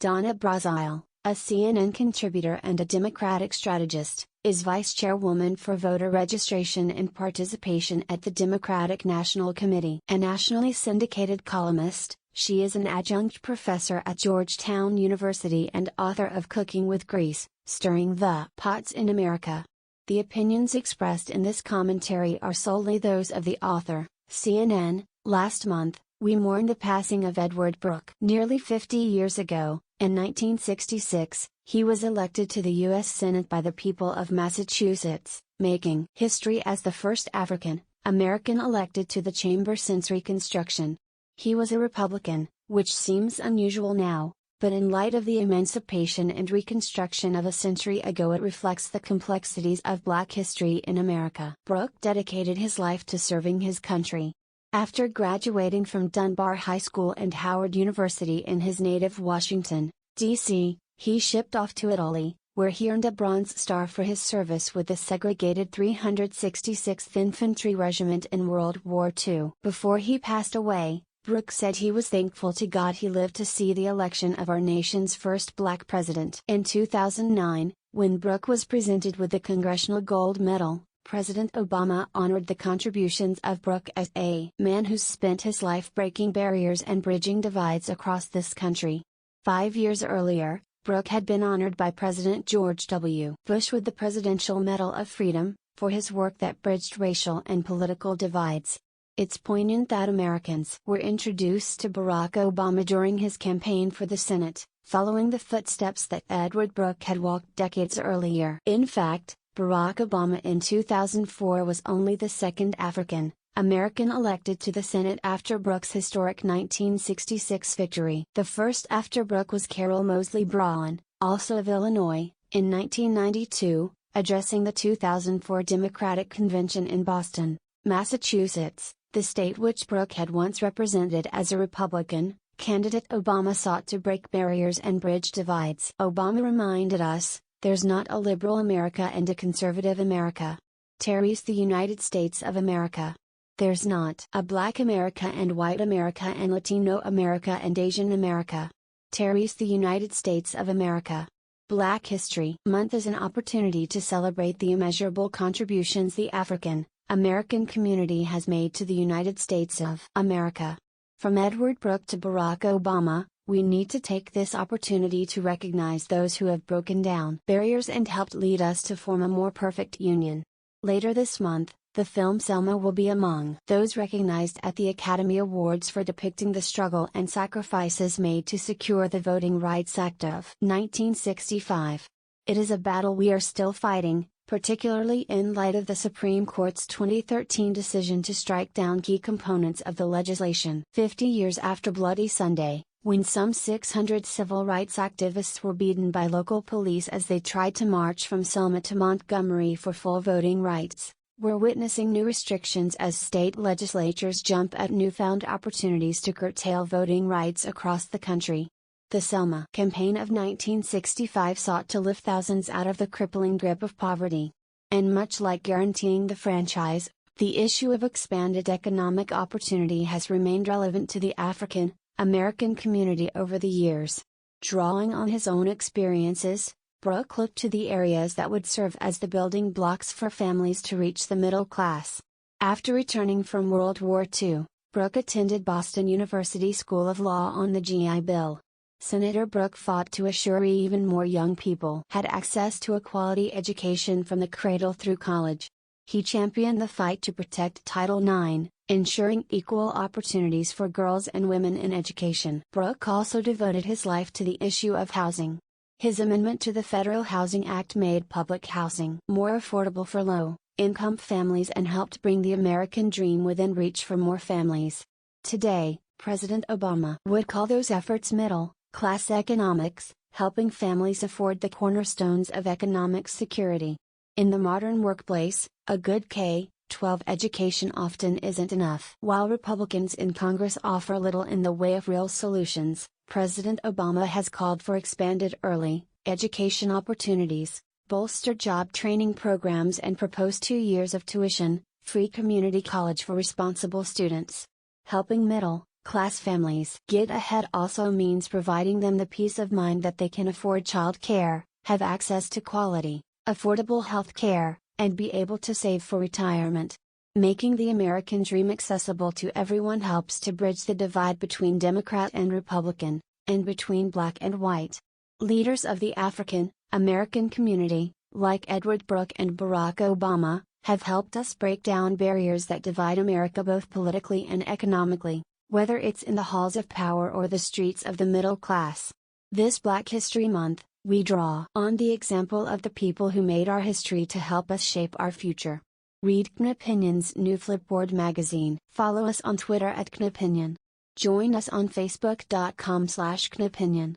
Donna Brazile, a CNN contributor and a Democratic strategist, is vice chairwoman for voter registration and participation at the Democratic National Committee. A nationally syndicated columnist, she is an adjunct professor at Georgetown University and author of Cooking with Grease, Stirring the Pots in America. The opinions expressed in this commentary are solely those of the author. CNN, last month, we mourned the passing of Edward Brooke. Nearly 50 years ago, in 1966, he was elected to the U.S. Senate by the people of Massachusetts, making history as the first African-American elected to the chamber since Reconstruction. He was a Republican, which seems unusual now, but in light of the emancipation and Reconstruction of a century ago it reflects the complexities of Black history in America. Brooke dedicated his life to serving his country. After graduating from Dunbar High School and Howard University in his native Washington, D.C., he shipped off to Italy, where he earned a Bronze Star for his service with the segregated 366th Infantry Regiment in World War II. Before he passed away, Brooke said he was thankful to God he lived to see the election of our nation's first Black president. In 2009, when Brooke was presented with the Congressional Gold Medal, President Obama honored the contributions of Brooke as a man who spent his life breaking barriers and bridging divides across this country. 5 years earlier, Brooke had been honored by President George W. Bush with the Presidential Medal of Freedom, for his work that bridged racial and political divides. It's poignant that Americans were introduced to Barack Obama during his campaign for the Senate, following the footsteps that Edward Brooke had walked decades earlier. In fact, Barack Obama in 2004 was only the second African-American elected to the Senate after Brooke's historic 1966 victory. The first after Brooke was Carol Moseley Braun, also of Illinois, in 1992, addressing the 2004 Democratic Convention in Boston, Massachusetts, the state which Brooke had once represented as a Republican. Candidate Obama sought to break barriers and bridge divides. Obama reminded us, "There's not a liberal America and a conservative America. There's the United States of America. There's not a Black America and white America and Latino America and Asian America. There's the United States of America." Black History Month is an opportunity to celebrate the immeasurable contributions the African-American community has made to the United States of America. From Edward Brooke to Barack Obama, we need to take this opportunity to recognize those who have broken down barriers and helped lead us to form a more perfect union. Later this month, the film Selma will be among those recognized at the Academy Awards for depicting the struggle and sacrifices made to secure the Voting Rights Act of 1965. It is a battle we are still fighting, particularly in light of the Supreme Court's 2013 decision to strike down key components of the legislation. 50 years after Bloody Sunday, when some 600 civil rights activists were beaten by local police as they tried to march from Selma to Montgomery for full voting rights, we're witnessing new restrictions as state legislatures jump at newfound opportunities to curtail voting rights across the country. The Selma campaign of 1965 sought to lift thousands out of the crippling grip of poverty. And much like guaranteeing the franchise, the issue of expanded economic opportunity has remained relevant to the African-American community over the years. Drawing on his own experiences, Brooke looked to the areas that would serve as the building blocks for families to reach the middle class. After returning from World War II, Brooke attended Boston University School of Law on the GI Bill. Senator Brooke fought to assure even more young people had access to a quality education from the cradle through college. He championed the fight to protect Title IX, ensuring equal opportunities for girls and women in education. Brooke also devoted his life to the issue of housing. His amendment to the Federal Housing Act made public housing more affordable for low-income families and helped bring the American dream within reach for more families. Today, President Obama would call those efforts middle-class economics, helping families afford the cornerstones of economic security. In the modern workplace, a good K-12 education often isn't enough. While Republicans in Congress offer little in the way of real solutions, President Obama has called for expanded early education opportunities, bolstered job training programs and proposed 2 years of tuition-free community college for responsible students. Helping middle Class families. Get ahead also means providing them the peace of mind that they can afford child care, have access to quality, affordable health care, and be able to save for retirement. Making the American dream accessible to everyone helps to bridge the divide between Democrat and Republican, and between black and white. Leaders of the African American community, like Edward Brooke and Barack Obama, have helped us break down barriers that divide America both politically and economically, whether it's in the halls of power or the streets of the middle class. This Black History Month, we draw on the example of the people who made our history to help us shape our future. Read Knopinion's new Flipboard magazine. Follow us on Twitter @Knopinion. Join us on Facebook.com/Knopinion.